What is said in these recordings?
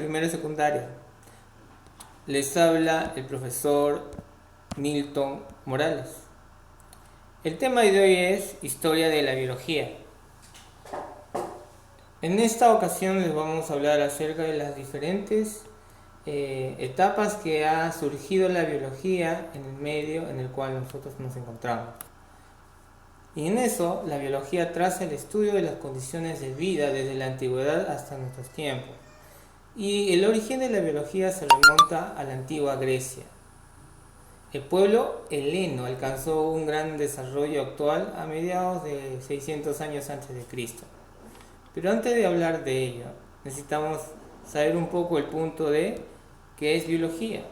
primero y secundaria. Les habla el profesor Milton Morales. El tema de hoy es historia de la biología. En esta ocasión les vamos a hablar acerca de las diferentes etapas que ha surgido la biología en el medio en el cual nosotros nos encontramos. Y en eso, la biología traza el estudio de las condiciones de vida desde la antigüedad hasta nuestros tiempos. Y el origen de la biología se remonta a la antigua Grecia. El pueblo heleno alcanzó un gran desarrollo actual a mediados de 600 años antes de Cristo. Pero antes de hablar de ello, necesitamos saber un poco el punto de qué es biología.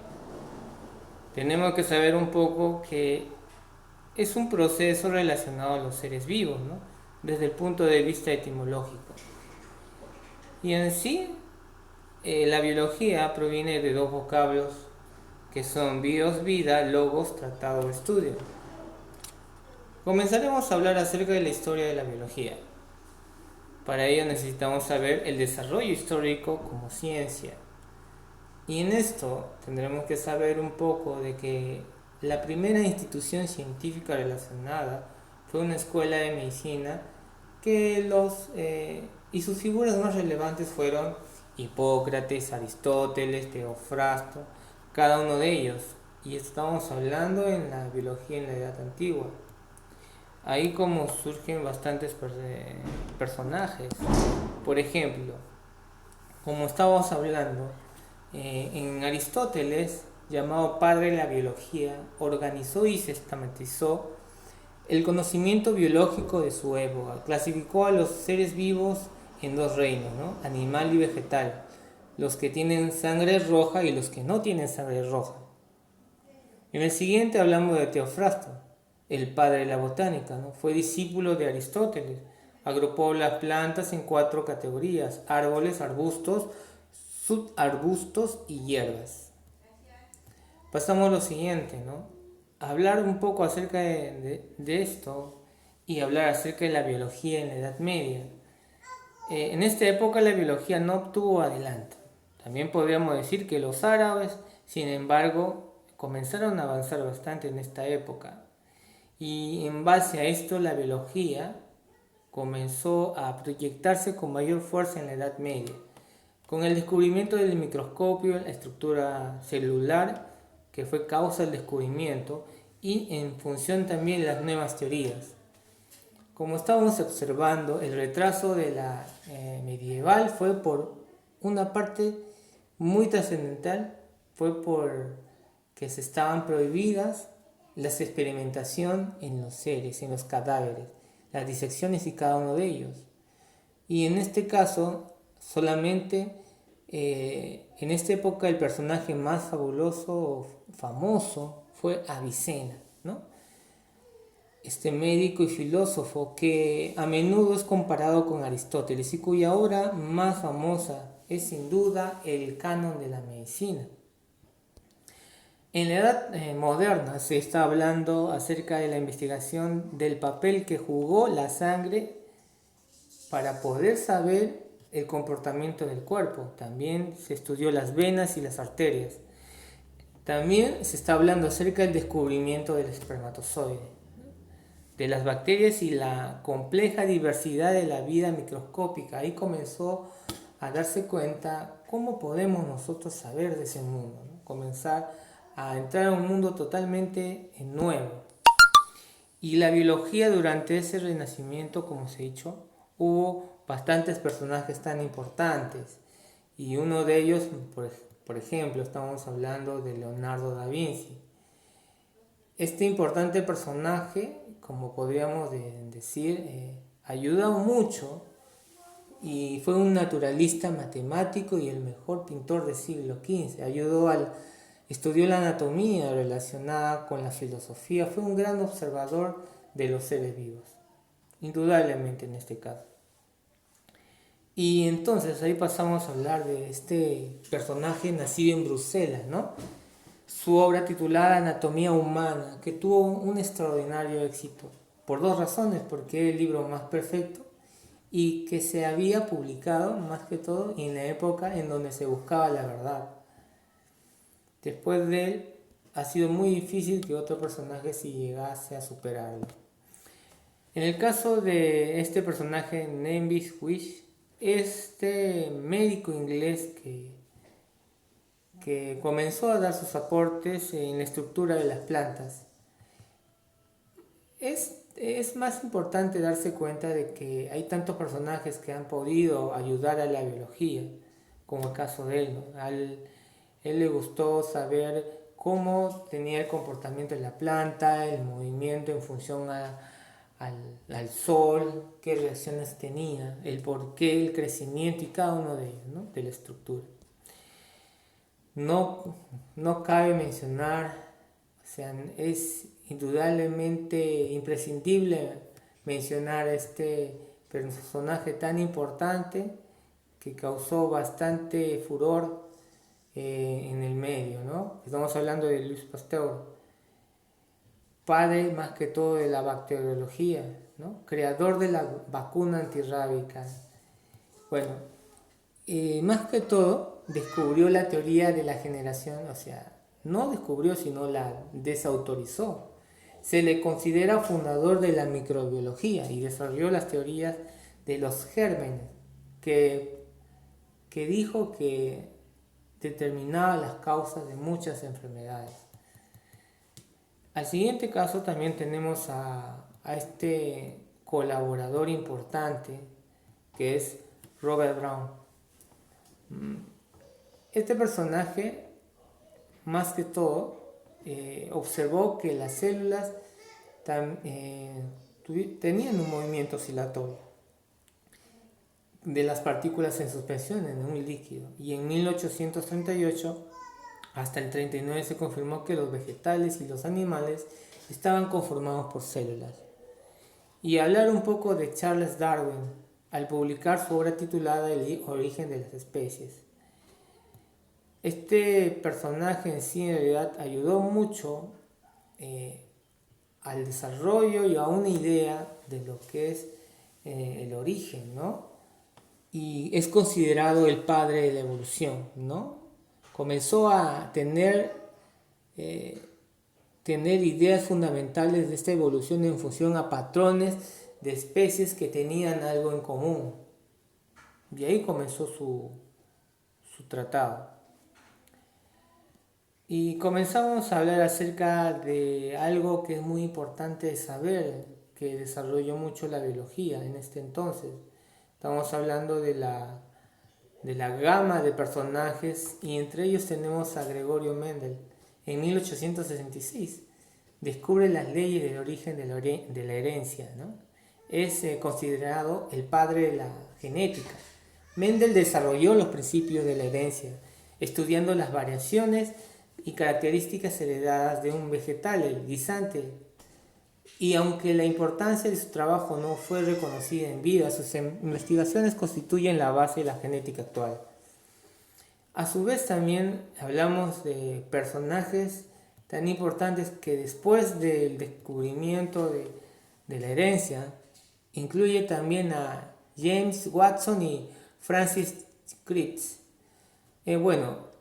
Tenemos que saber un poco que es un proceso relacionado a los seres vivos, ¿no? Desde el punto de vista etimológico. Y en sí, la biología proviene de dos vocablos que son bios, vida, logos, tratado, estudio. Comenzaremos a hablar acerca de la historia de la biología. Para ello necesitamos saber el desarrollo histórico como ciencia. Y en esto tendremos que saber un poco de que la primera institución científica relacionada fue una escuela de medicina y sus figuras más relevantes fueron Hipócrates, Aristóteles, Teofrasto, cada uno de ellos. Y estamos hablando en la biología en la Edad Antigua. Ahí como surgen bastantes personajes. Por ejemplo, como estábamos hablando, en Aristóteles, llamado padre de la biología, organizó y sistematizó el conocimiento biológico de su época. Clasificó a los seres vivos en dos reinos, ¿no? Animal y vegetal. Los que tienen sangre roja y los que no tienen sangre roja. En el siguiente hablamos de Teofrasto, el padre de la botánica, ¿no? Fue discípulo de Aristóteles. Agrupó las plantas en 4 categorías: árboles, arbustos, subarbustos y hierbas. Pasamos a lo siguiente, ¿no? Hablar un poco acerca de esto y hablar acerca de la biología en la Edad Media. En esta época la biología no obtuvo adelanto. También podríamos decir que los árabes, sin embargo, comenzaron a avanzar bastante en esta época. Y en base a esto la biología comenzó a proyectarse con mayor fuerza en la Edad Media, con el descubrimiento del microscopio, la estructura celular, que fue causa del descubrimiento, y en función también de las nuevas teorías. Como estábamos observando, el retraso de la medieval fue por una parte muy trascendental, fue por que se estaban prohibidas las experimentación en los seres, en los cadáveres, las disecciones y cada uno de ellos. Y en este caso, solamente en esta época el personaje más fabuloso o famoso fue Avicena, ¿no? Este médico y filósofo que a menudo es comparado con Aristóteles y cuya obra más famosa es sin duda el Canon de la Medicina. En la edad moderna se está hablando acerca de la investigación del papel que jugó la sangre para poder saber el comportamiento del cuerpo. También se estudió las venas y las arterias. También se está hablando acerca del descubrimiento del espermatozoide, de las bacterias y la compleja diversidad de la vida microscópica. Ahí comenzó a darse cuenta cómo podemos nosotros saber de ese mundo, ¿no? Comenzar a entrar a un mundo totalmente nuevo. Y la biología durante ese renacimiento, como se ha dicho, hubo bastantes personajes tan importantes. Y uno de ellos, por ejemplo, estamos hablando de Leonardo da Vinci. Este importante personaje, como podríamos decir, ayudó mucho y fue un naturalista matemático y el mejor pintor del siglo XV. Estudió la anatomía relacionada con la filosofía, fue un gran observador de los seres vivos, indudablemente en este caso. Y entonces ahí pasamos a hablar de este personaje nacido en Bruselas, ¿no? Su obra titulada Anatomía Humana, que tuvo un extraordinario éxito, por 2 razones: porque es el libro más perfecto y que se había publicado más que todo en la época en donde se buscaba la verdad. Después de él ha sido muy difícil que otro personaje si llegase a superarlo. En el caso de este personaje, Nevis Wish, este médico inglés que comenzó a dar sus aportes en la estructura de las plantas. Es más importante darse cuenta de que hay tantos personajes que han podido ayudar a la biología, como el caso de él, ¿no? Él le gustó saber cómo tenía el comportamiento de la planta, el movimiento en función al sol, qué reacciones tenía, el porqué, el crecimiento y cada uno de ellos, ¿no? De la estructura. No, no cabe mencionar, o sea, es indudablemente imprescindible mencionar este personaje tan importante que causó bastante furor en el medio, ¿no? Estamos hablando de Louis Pasteur, padre más que todo de la bacteriología, ¿no? Creador de la vacuna antirrábica. Bueno, más que todo descubrió la teoría de la generación, o sea, no descubrió sino la desautorizó. Se le considera fundador de la microbiología y desarrolló las teorías de los gérmenes, que dijo que determinaba las causas de muchas enfermedades. Al siguiente caso también tenemos a este colaborador importante que es Robert Brown. Este personaje, más que todo, observó que las células tenían un movimiento oscilatorio de las partículas en suspensión en un líquido, y en 1838 hasta el 39 se confirmó que los vegetales y los animales estaban conformados por células. Y hablar un poco de Charles Darwin al publicar su obra titulada El origen de las especies. Este personaje en sí en realidad ayudó mucho al desarrollo y a una idea de lo que es el origen, ¿no? Y es considerado el padre de la evolución, ¿no? Comenzó a tener ideas fundamentales de esta evolución en función a patrones de especies que tenían algo en común. Y ahí comenzó su tratado. Y comenzamos a hablar acerca de algo que es muy importante saber, que desarrolló mucho la biología en este entonces. Estamos hablando de la gama de personajes, y entre ellos tenemos a Gregorio Mendel. En 1866 descubre las leyes del origen de la herencia, ¿no? Es considerado el padre de la genética. Mendel desarrolló los principios de la herencia, estudiando las variaciones y características heredadas de un vegetal, el guisante. Y aunque la importancia de su trabajo no fue reconocida en vida, sus investigaciones constituyen la base de la genética actual. A su vez también hablamos de personajes tan importantes que después del descubrimiento de la herencia, incluye también a James Watson y Francis Crick.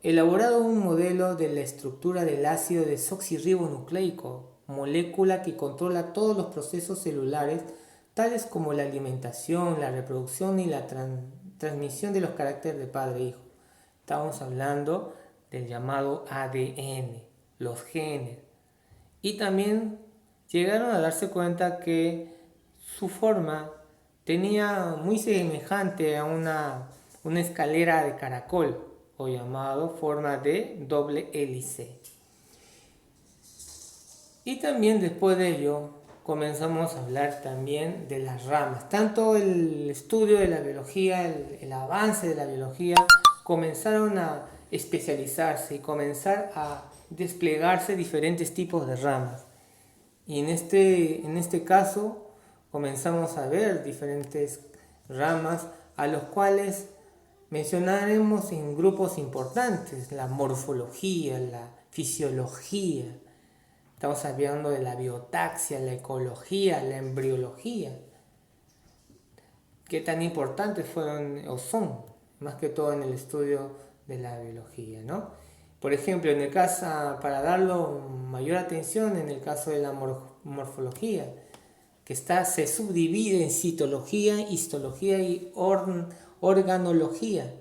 Elaborado un modelo de la estructura del ácido desoxirribonucleico, molécula que controla todos los procesos celulares, tales como la alimentación, la reproducción y la transmisión de los caracteres de padre e hijo. Estamos hablando del llamado ADN, los genes. Y también llegaron a darse cuenta que su forma tenía muy semejante a una escalera de caracol, o llamado forma de doble hélice. Y también después de ello comenzamos a hablar también de las ramas. Tanto el estudio de la biología, el avance de la biología, comenzaron a especializarse y comenzar a desplegarse diferentes tipos de ramas. Y en este caso comenzamos a ver diferentes ramas a los cuales mencionaremos en grupos importantes: la morfología, la fisiología. Estamos hablando de la biotaxia, la ecología, la embriología. qué tan importantes fueron o son, más que todo en el estudio de la biología, ¿no? Por ejemplo, en el caso, para darlo mayor atención, en el caso de la morfología, se subdivide en citología, histología y organología.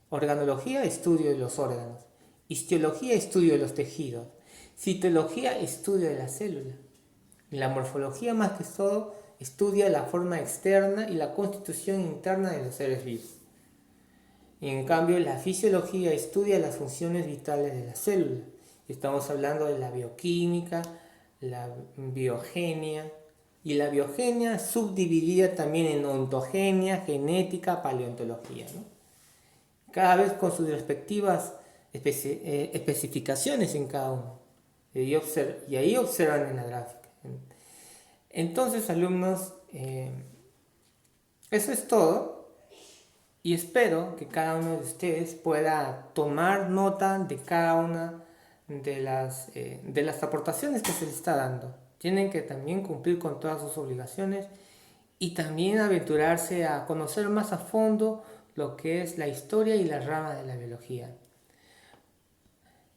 Organología, estudio de los órganos. Histología, estudio de los tejidos. Citología, estudio de la célula. La morfología, más que todo, estudia la forma externa y la constitución interna de los seres vivos. Y en cambio, la fisiología estudia las funciones vitales de la célula. Estamos hablando de la bioquímica, la biogenia, y la biogenia subdividida también en ontogenia, genética, paleontología, ¿no? Cada vez con sus respectivas especificaciones en cada uno. Y ahí observan en la gráfica. Entonces, alumnos, eso es todo. Y espero que cada uno de ustedes pueda tomar nota de cada una de las aportaciones que se les está dando. Tienen que también cumplir con todas sus obligaciones y también aventurarse a conocer más a fondo lo que es la historia y la rama de la biología.